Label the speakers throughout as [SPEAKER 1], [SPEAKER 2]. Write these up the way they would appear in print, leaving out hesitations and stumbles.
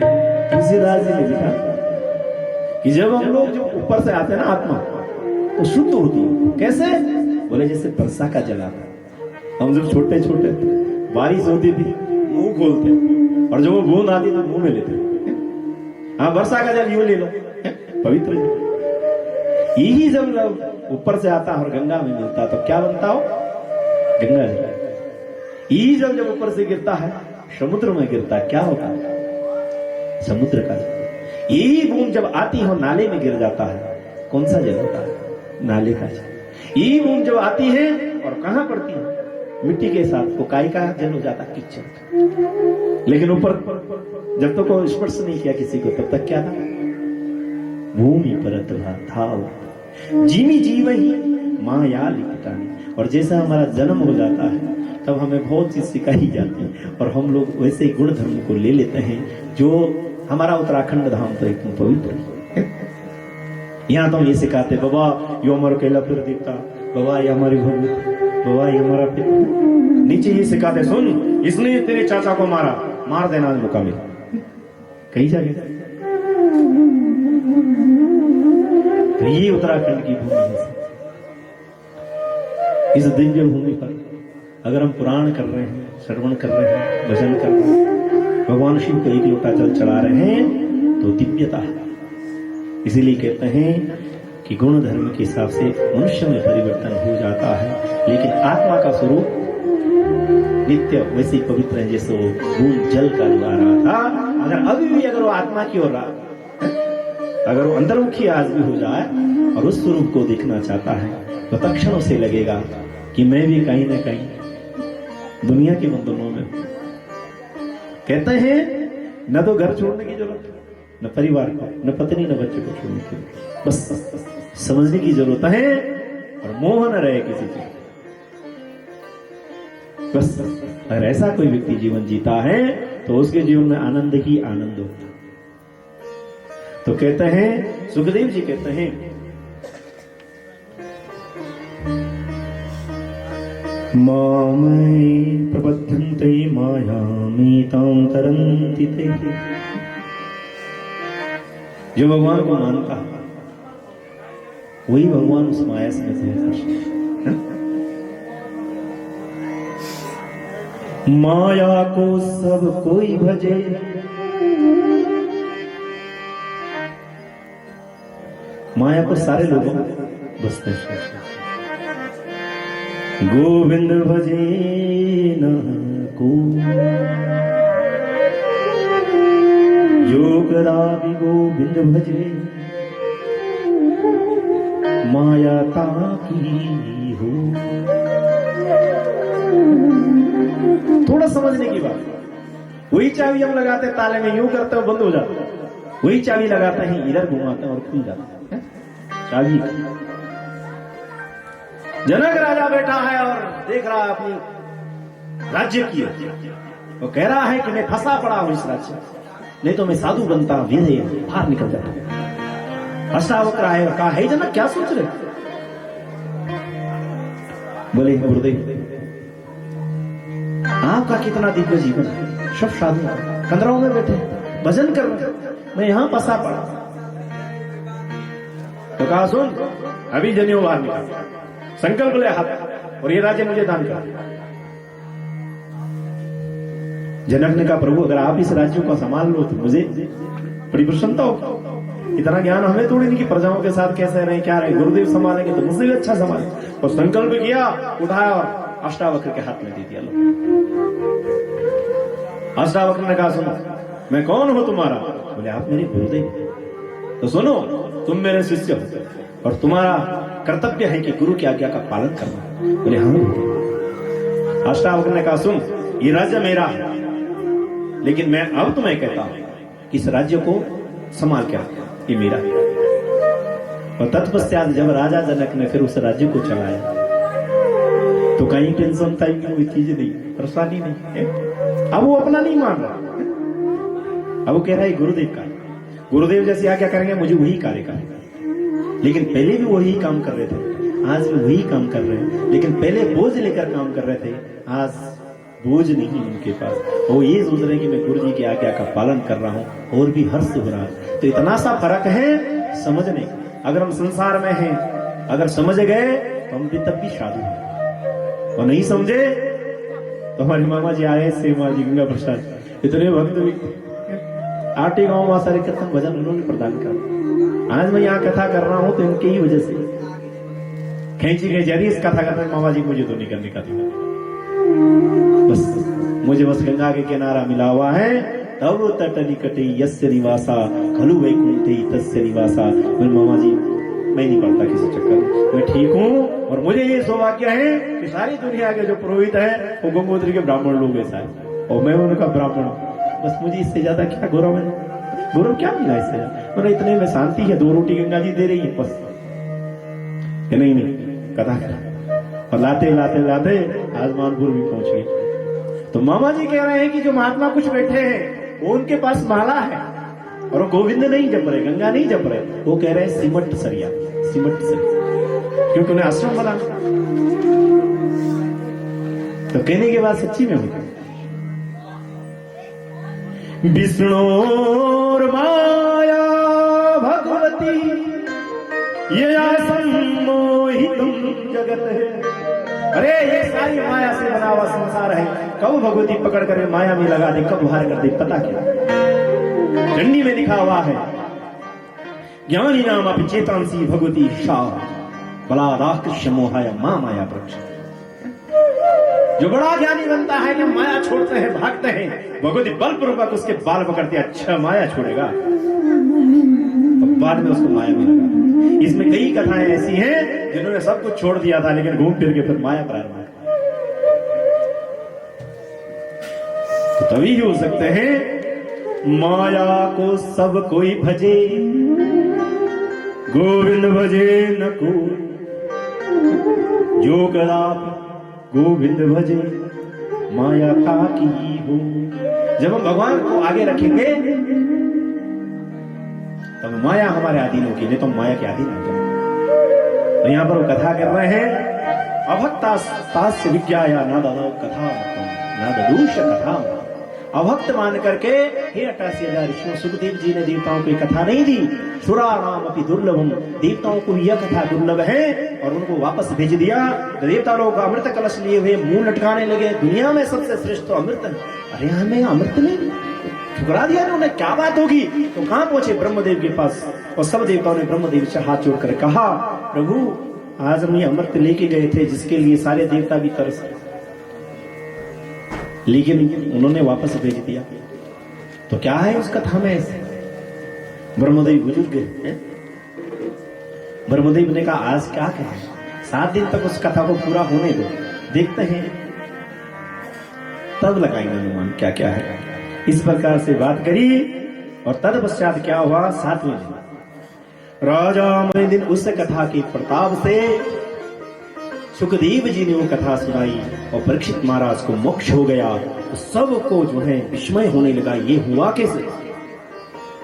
[SPEAKER 1] तुलसीदास जी ने लिखा कि जब हम लोग जो ऊपर से आते हैं ना आत्मा तो शुद्ध होती है। कैसे? बोले जैसे वर्षा का जल आता है। हम जब छोटे छोटे बारिश होती थी मुंह खोलते और जब वो बूंद आती तो मुंह में लेते। हाँ, वर्षा का जल यूं ले लो, पवित्र जल। यही जब ऊपर से आता और गंगा में मिलता तो क्या बनता हो? गंगा जल। यही जल जब ऊपर से गिरता है समुद्र में गिरता है, क्या होता है? समुद्र का जल। यही बूंद जब आती हो नाले में गिर जाता है, कौन सा जल होता है? नाले का जल। यही बूंद जब आती है और कहां पड़ती है? मिट्टी के साथ, वो काय का जल हो जाता, कीचड़ का। लेकिन ऊपर जब तक को स्पर्श नहीं किया किसी को, तब तक क्या था? भूमि परत था जीवी जीव ही माया लिपटानी। और जैसा हमारा जन्म हो जाता है तब हमें बहुत चीज सिखाई जाती है और हम लोग वैसे गुण धर्म को ले लेते हैं। जो हमारा उत्तराखंड धाम तो एकदम पवित्र है। यहाँ तो हम ये सिखाते, बाबा यो हमारा केला फिर देता, बाबा ये हमारी भूमि, बाबा ये हमारा पिता। नीचे ये सिखाते, सुन इसने तेरे चाचा को मारा, मार देना मौका मिला। कई जगह तो ये उत्तराखंड की भूमि है। इस दिव्य भूमि पर अगर हम पुराण कर रहे हैं, श्रवण कर रहे हैं, भजन कर रहे हैं, भगवान शिव को एक लोटा जल चढ़ा रहे हैं तो दिव्यता है। इसीलिए कहते हैं कि गुण धर्म के हिसाब से मनुष्य में परिवर्तन हो जाता है, लेकिन आत्मा का स्वरूप नित्य वैसे ही पवित्र है जैसे वो बूंद जल का जो आ रहा था। अगर अभी भी अगर वो आत्मा की ओर रहा, अगर वो अंतर्मुखी आज भी हो जाए और उस स्वरूप को देखना चाहता है तो तत्क्षण उसे लगेगा कि मैं भी कहीं ना कहीं दुनिया के बंधनों में। कहते हैं न तो घर छोड़ने की जरूरत, न परिवार को, न पत्नी, न बच्चे को छोड़ने की, बस समझने की जरूरत है और मोह न रहे किसी चीज। बस अगर ऐसा कोई व्यक्ति जीवन जीता है तो उसके जीवन में आनंद ही आनंद होता। तो कहते हैं, सुखदेव जी कहते हैं, मामयि प्रबध्यन्ते मायामेतां तरन्ति ते। जो भगवान को मानता है वही भगवान उस माया से है। माया को सब कोई भजे, माया को सारे लोगों बसते हैं। गोविंद भजे न को योगरावि गोविंद भजे, माया ताकी हो। थोड़ा समझने की बात, वही चाबी हम लगाते हैं ताले में, यूं करते हो बंद हो जाता है, वही चाबी लगाते हैं इधर घुमाते हैं और खुल जाता है चाबी। जनक राजा बैठा है और देख रहा है अपनी राज्य की, वो कह रहा है कि मैं फंसा पड़ा हूं इस राज्य, नहीं तो मैं साधु बनता, वीर बाहर निकल जाता। अष्टावक्र आए और कहा, हे जनक क्या सोच रहे? बोले गुरुदेव आपका कितना दिव्य जीवन है, सब साधु कंदराओं में बैठे भजन कर रहे, मैं यहां फंसा पड़ा। तो कहा, सुन अभी जनेऊ बाहर निकाल, संकल्प ले हाथ और ये राज्य मुझे दान कर। जनक ने कहा, प्रभु अगर आप इस राज्य को संभाल लो तो मुझे बड़ी प्रसन्नता हो। इतना ज्ञान हमें थोड़ी नहीं कि प्रजाओं के साथ कैसे रहे, क्या रहे, गुरुदेव संभालेंगे तो मुझसे भी अच्छा संभाले। और संकल्प किया, उठाया और अष्टावक्र के हाथ में दे दिया। अष्टावक्र ने कहा, सुनो मैं कौन हूं तुम्हारा? बोले आप मेरे गुरुदेव। तो सुनो तुम मेरे शिष्य हो और तुम्हारा कर्तव्य है कि गुरु की आज्ञा का पालन करना। बोले हाँ। अष्टावक्र ने कहा, सुन ये राज्य मेरा है, लेकिन मैं अब तुम्हें कहता हूं कि इस राज्य को संभाल के रखो, ये मेरा है। और तत्पश्चात जब राजा जनक ने फिर उस राज्य को चलाया तो कहीं टेंशन था, कोई चीज नहीं, परेशानी नहीं। अब वो अपना नहीं मान रहा, अब वो कह रहा है गुरुदेव का, गुरुदेव जैसे आज्ञा करेंगे मुझे वही कार्य करेगा। लेकिन पहले भी वही काम कर रहे थे, आज भी वही काम कर रहे हैं। लेकिन पहले बोझ लेकर काम कर रहे थे, आज बोझ नहीं उनके पास। वो ये सोच रहे हैं कि मैं गुरु जी की आज्ञा का पालन कर रहा हूँ और भी हर्ष हो रहा है। तो इतना सा फर्क है समझने। अगर हम संसार में हैं, अगर समझ गए तो हम भी तब भी साधु हैं, और नहीं समझे तो हमारे मामा जी आए सेवा जी गंगा प्रसाद इतने भक्त भी 8 गांव वहां सारे कीर्तन भजन उन्होंने प्रदान कर। आज मैं यहाँ कथा कर रहा हूं तो इनके ही वजह से खेची गई जरी इस कथा करते मामा जी मुझे तो नहीं करने का था, बस मुझे बस गंगा के किनारा मिला हुआ है। तब तट निकटे यस्य निवासा खलु वैकुंठे तस्य निवासा। मेरे मामा जी मैं नहीं पढ़ता किसी चक्कर, मैं ठीक हूँ। और मुझे ये सौभाग्य है कि सारी दुनिया के जो पुरोहित है वो गंगोत्री के ब्राह्मण लोग हैं सारे, और मैं उनका ब्राह्मण। बस मुझे इससे ज्यादा क्या गौरव है, गौरव क्या मिला इससे? मतलब इतने में शांति है, 2 रोटी गंगा जी दे रही है बस। नहीं कथा कर, और लाते लाते लाते आज मानपुर भी पहुंच गए। तो मामा जी कह रहे हैं कि जो महात्मा कुछ बैठे हैं वो उनके पास माला है, और वो गोविंद नहीं जप रहे, गंगा नहीं जप रहे, वो कह रहे हैं सिमट सरिया, सिमट सरिया, क्योंकि उन्हें आश्रम बना। तो कहने के बाद सच्ची में होगा विष्णुर माया भगवती ये सम्मोहितम जगत है। अरे ये सारी माया से बना हुआ संसार है, कब भगवती पकड़ कर माया में लगा दे, कब बाहर कर दे पता क्या। चंडी में लिखा हुआ है ज्ञानी नाम अपि चेतांसी भगवती शाह बलादाकृष्य मोहाय मां माया वृक्ष। जो बड़ा ज्ञानी बनता है कि माया छोड़ते हैं, भागते हैं, भगवती बलपूर्वक उसके बाल पकड़ती है, अच्छा माया छोड़ेगा, बाद में उसको माया में लगा। इसमें कई कथाएं ऐसी हैं जिन्होंने सब कुछ छोड़ दिया था लेकिन घूम फिर के फिर माया प्रारंभ। तो तभी हो सकते हैं माया को सब कोई भजे, गोविंद भजे न को, जो कदापि गोविंद भजे माया का की हो। जब हम भगवान को आगे रखेंगे तब माया हमारे अधीन होगी, नहीं तो माया के अधीन हो जाए। तो यहां पर वो कथा कर रहे हैं अभक्ता तास्य विज्ञाया नादो कथा नादूष कथा। अभक्त मान करके हे 88,000 ऋषियों, सुखदेव जी ने देवताओं को कथा नहीं दी। सुरा नाम अपनी दुर्लभम, देवताओं को यह कथा दुर्लभ है और उनको वापस भेज दिया। देवता लोग अमृत कलश लिए हुए मुंह लटकाने लगे, दुनिया में सबसे श्रेष्ठ तो अमृत है। अरे हमें अमृत नहीं ठुकरा दिया उन्होंने, क्या बात होगी? तो कहां पहुंचे? ब्रह्मदेव के पास, और सब देवताओं ने ब्रह्मदेव से हाथ जोड़कर कहा प्रभु आज हम ये अमृत लेके गए थे जिसके लिए सारे देवता भी तरस, लेकिन उन्होंने वापस भेज दिया। तो क्या है उस कथा में ऐसे? ब्रह्मदेव बुजुर्ग हैं, ब्रह्मदेव ने कहा आज क्या कहें, 7 दिन तक उस कथा को पूरा होने दो, देखते हैं तब लगाएंगे अनुमान क्या क्या है। इस प्रकार से बात करी और तत्पश्चात क्या हुआ? 7वें दिन राजा मने दिन उस कथा के प्रताप से सुखदेव जी ने वो कथा सुनाई और परीक्षित महाराज को मोक्ष हो गया। तो सबको जो है विस्मय होने लगा, ये हुआ कैसे?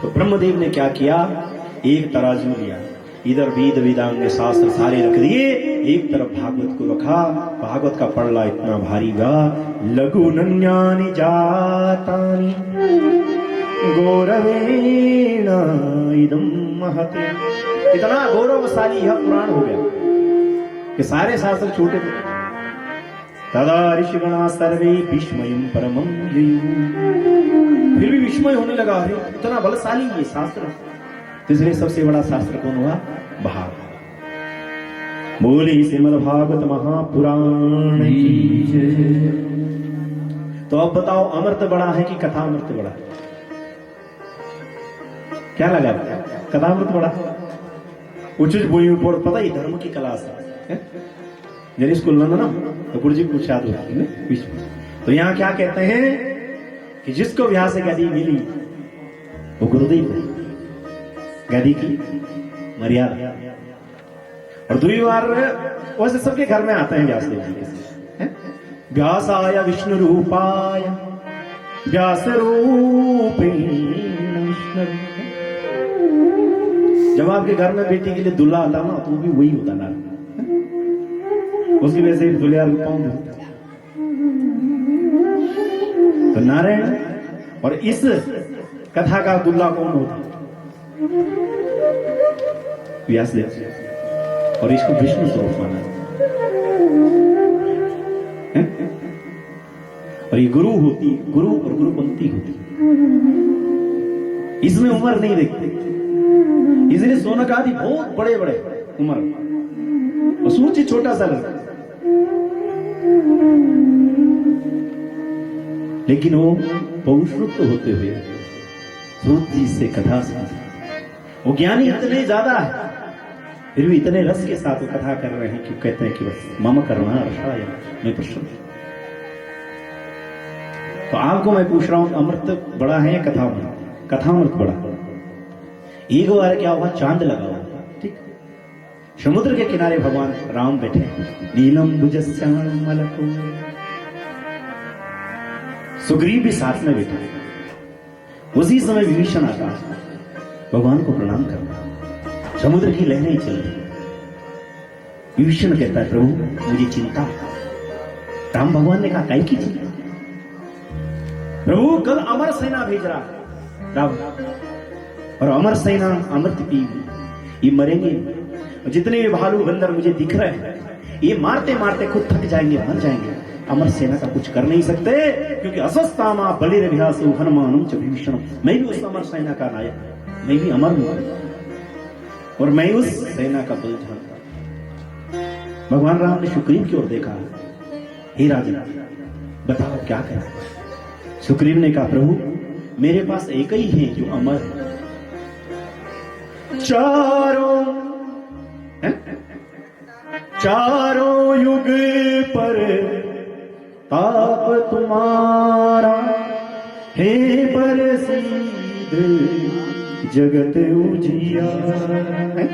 [SPEAKER 1] तो ब्रह्मदेव ने क्या किया? एक तराजू लिया, इधर वेद वेदांग शास्त्र सारे रख दिए, एक तरफ भागवत को रखा। भागवत का पड़ला इतना भारी गा, लघु नन्यानि जातानि गौरवेण इदं महते। इतना गौरवशाली यह पुराण हो गया कि सारे शास्त्र छोटे थे। तदा ऋषिगणा सर्वे विस्मयं परमं ययुः। फिर भी विस्मय होने लगा, अरे इतना बलशाली ये शास्त्र। तीसरे सबसे बड़ा शास्त्र कौन हुआ? भागवत। बोली श्रीमद् भागवत महापुराण की जय। तो अब बताओ अमृत बड़ा है कि कथा अमृत बड़ा? क्या लगा? कथा अमृत बड़ा। उचित बोली ऊपर पता ही धर्म की क्लास है, जब स्कूल में ना तो गुरु जी पूछा बीच में। तो यहाँ क्या कहते हैं कि जिसको व्यास से गदी मिली वो गुरुदेव है, गदी की मर्यादा। और दूसरी बार वैसे सबके घर में आते हैं व्यासदेव जी के, व्यासाय विष्णु रूपाय व्यास रूपेण विष्णु। जब आपके घर में बेटी के लिए दूल्हा आता ना तो भी वही होता ना, उसकी वजह से दुल्हा तो नारायण और इस कथा का दुल्ला कौन होता? व्यासदेव। और इसको विष्णु स्वरूप माना है? और ये गुरु होती, गुरु और गुरुपंक्ति होती, इसमें उम्र नहीं देखते। इसलिए सोनक आदि बहुत बड़े बड़े उम्र और सूर्य छोटा सा लगता, लेकिन वो पौरुषत्व होते हुए सूर्य जी से कथा सुनते। वो ज्ञानी इतने ज्यादा है, फिर भी इतने रस के साथ वो कथा कर रहे हैं कि कहते हैं कि बस मम करुणा रसाय मैं प्रसन्न। तो आपको मैं पूछ रहा हूं, अमृत बड़ा है या कथामृत? कथामृत बड़ा। एक बार क्या हुआ, चांद लगा हुआ, ठीक, समुद्र के किनारे भगवान राम बैठे, नीलम भुजस्यामल सुग्रीव भी साथ में बैठा। उसी समय विभीषण आता, भगवान को प्रणाम करना, समुद्र की लहरें चल रही। विभीषण कहता है, प्रभु मुझे चिंता। राम भगवान ने कहा, काय की चिंता? प्रभु कल अमर सेना भेज रहा है राम, और अमर सेना अमृत पी, ये मरेंगे। जितने भी भालू बंदर मुझे दिख रहे हैं, ये मारते मारते खुद थक जाएंगे, मर जाएंगे। अमर सेना का कुछ कर नहीं सकते, क्योंकि असस्तामा बलिरभ्यासु हनुमानुम च विभीषण। मैं भी उस अमर सेना का नायक, मैं भी अमर हूं, और मैं उस सेना का बल जानता। भगवान राम ने सुग्रीव की ओर देखा, हे राजन बताओ क्या करें? सुग्रीव ने कहा, प्रभु मेरे पास एक ही है जो अमर है, चारों युग पर ताप तुम्हारा हे प्रसिद्ध जगत उजियारा।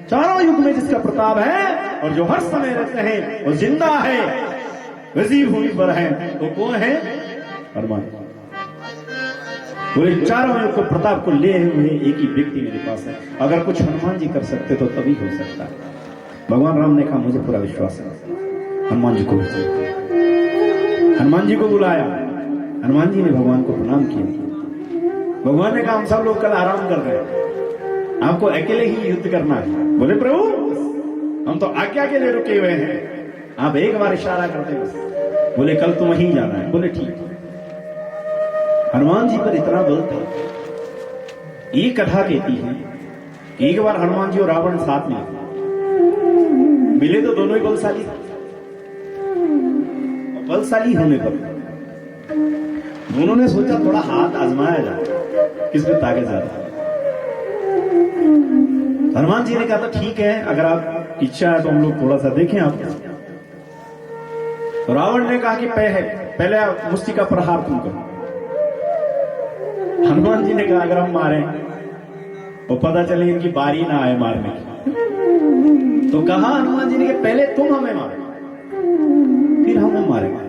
[SPEAKER 1] चारों युग में जिसका प्रताप है और जो हर समय रहते हैं और जिंदा है, वजी भूमि पर है, तो कौन है? हनुमान। पूरे चारों युग को प्रताप को ले हुए एक ही व्यक्ति मेरे पास है। अगर कुछ हनुमान जी कर सकते तो तभी हो सकता है। भगवान राम ने कहा, मुझे पूरा विश्वास है। हनुमान जी को बुलाया, हनुमान जी ने भगवान को प्रणाम किया। भगवान ने कहा, हम सब लोग कल आराम कर रहे हैं, आपको अकेले ही युद्ध करना है। बोले, प्रभु हम तो आज्ञा के लिए रुके हुए हैं, आप एक बार इशारा करते हैं। बोले, कल तुम वहीं जाना है। बोले, ठीक। हनुमान जी पर इतना बल था। ये कथा कहती है, एक बार हनुमान जी और रावण साथ में मिले तो दोनों ही बलशाली थे। बलशाली होने पर दोनों ने सोचा थोड़ा हाथ आजमाया जाए, किसमें ताकत ज्यादा। हनुमान जी ने कहा था, ठीक है, अगर आप इच्छा है तो हम लोग थोड़ा सा देखें आप। रावण ने कहा कि पहले मुष्टि का प्रहार तुम करो। हनुमान जी ने कहा, अगर हम मारें तो पता चले इनकी बारी ना आए मारने की। तो कहा हनुमान जी ने कि पहले तुम हमें मारो, फिर हमें मारेंगे।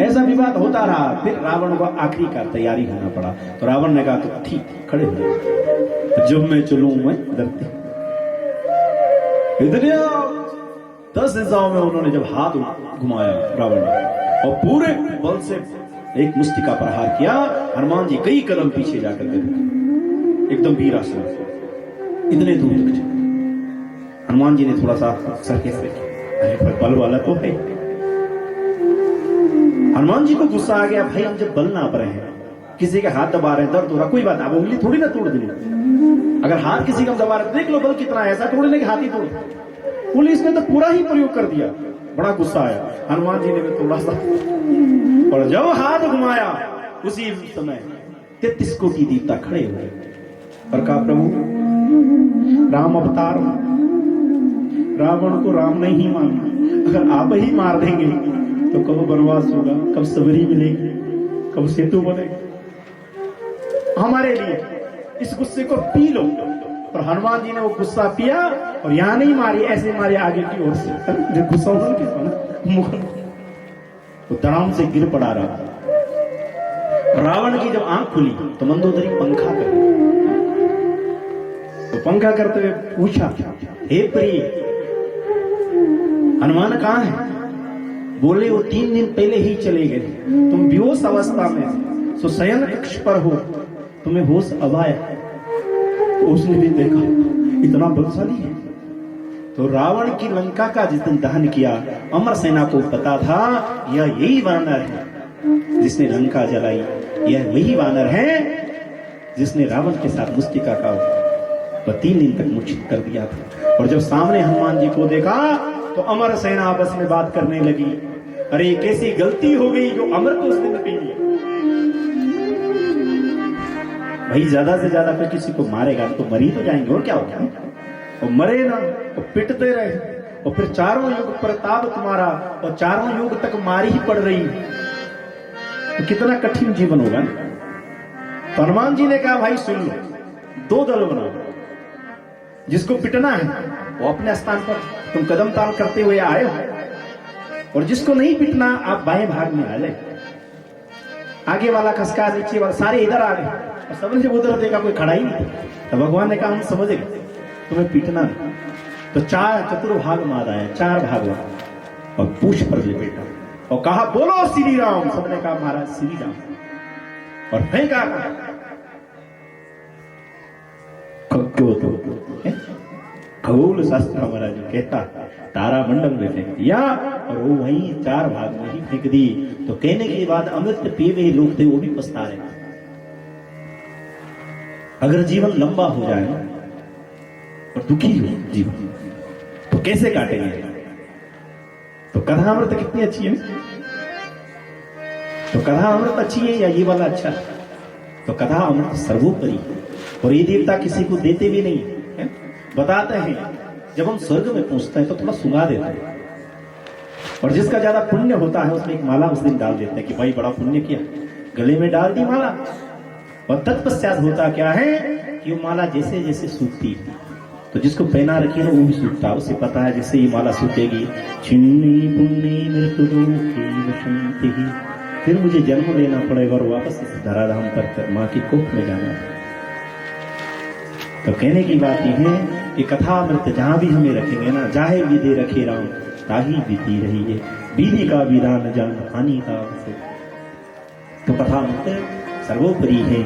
[SPEAKER 1] ऐसा विवाद होता रहा। फिर रावण को आखिरी का तैयारी होना पड़ा। तो रावण ने कहा, तो ठीक, खड़े हो, जब मैं चलूं मैं डरती। इतने 10 दिशाओं में उन्होंने जब हाथ घुमाया रावण ने, और पूरे बल से एक मुष्टि का प्रहार किया। हनुमान जी कई कदम पीछे जाकर के एकदम वीरासन, इतने दूर तक चले। हनुमान जी ने थोड़ा सा सरके से, अरे बल वाला तो है। हनुमान जी को गुस्सा आ गया, भाई हम जब बल नाप रहे हैं, किसी के हाथ दबा रहे हैं, दर्द हो रहा, कोई बात, आप उंगली थोड़ी ना तोड़ देंगे। अगर हाथ किसी का दबा रहे, देख लो बल कितना है, ऐसा थोड़ी ना कि हाथ ही तोड़। पुलिस ने तो पूरा ही प्रयोग कर दिया। बड़ा गुस्सा आया हनुमान जी ने भी थोड़ा सा, और जब हाथ घुमाया उसी समय 33 कोटि देवता खड़े हुए और कहा, प्रभु राम अवतार, रावण को राम नहीं मारना। अगर आप ही मार देंगे तो कब वनवास होगा, कब सबरी मिलेगी, कब सेतु बनेगा। हमारे लिए इस गुस्से को पी लो। और हनुमान जी ने वो गुस्सा पिया और यहां नहीं मारी, ऐसे मारे आगे की ओर से। गुस्सा होने के मुख वो तड़ाम से गिर पड़ा रहा। रावण की जब आंख खुली तो मंदोदरी पंखा कर, तो पंखा करते हुए पूछा, हे प्रिय हनुमान कहां है? बोले वो 3 दिन पहले ही चले गए, तुम बेहोश अवस्था में सो शयन कक्ष पर हो, तुम्हें होश अब आया। तो उसने भी देखा इतना बलशाली है। तो रावण की लंका का जिस दिन दहन किया, अमर सेना को पता था यह यही वानर है जिसने लंका जलाई, यह वही वानर है जिसने रावण के साथ मुष्टिका का 3 दिन तक मूर्छित कर दिया था। और जब सामने हनुमान जी को देखा तो अमर सेना आपस में बात करने लगी, अरे कैसी गलती हो गई जो अमर को उस दिन पी लिया। भाई ज्यादा से ज्यादा कोई किसी को मारेगा तो मरी तो जाएंगे, और क्या हो गया, और मरे ना तो पिटते रहे, और फिर चारों युग प्रताप तुम्हारा, और चारों युग तक मारी ही पड़ रही, तो कितना कठिन जीवन होगा। तो हनुमान जी ने कहा भाई सुन लो, 2 दल बनाओ, जिसको पिटना है वो अपने स्थान पर तुम कदम ताल करते हुए आए हो, और जिसको नहीं पिटना आप बाएं भाग में आ जाए। आगे वाला खसका, नीचे वाला, सारे इधर आ गए, और सबने जब उधर देखा कोई खड़ा ही नहीं। तो भगवान ने कहा हम समझ गए तुम्हें पिटना नहीं। तो 4 चतुर्भाग मार आया, 4 भाग हुआ, और पूछ पर लपेटा और कहा बोलो श्री राम। सबने कहा महाराज श्री राम, और फेंका खगोल शास्त्र हमारा जो कहता तारा मंडल में फेंक दिया, और वो वहीं 4 भाग में ही फेंक दी। तो कहने के बाद अमृत पिए हुए लोग थे वो भी पछता रहे। अगर जीवन लंबा हो जाए और दुखी हो जीवन तो कैसे काटेंगे। तो कथा अमृत कितनी अच्छी है, तो कथा अमृत अच्छी है या ये वाला अच्छा है। तो कथा अमृत सर्वोपरि है, और ये देवता किसी को देते भी नहीं है। बताते हैं जब हम स्वर्ग में पहुंचते हैं तो थोड़ा सुंगा देते हैं, और जिसका ज्यादा पुण्य होता है उसमें एक माला उस दिन डाल देते हैं कि भाई बड़ा पुण्य किया, गले में डाल दी माला। और तत्पश्चात होता क्या है कि वो माला जैसे जैसे सूखती, तो जिसको पहना रखी है वो भी सूखता, उसे पता है जैसे ये माला सूखेगी छिन्नी पुण्य मृत्यु ही, फिर मुझे जन्म लेना पड़ेगा और वापस इस धराधाम पर माँ की कोख में जाना। तो कहने की बात यह है कि कथा अमृत जहां भी हमें रखेंगे ना, चाहे विधि रखे राम ताही विधि रही है, विधि का विधान जान हानि का। तो कथा अमृत सर्वोपरि है।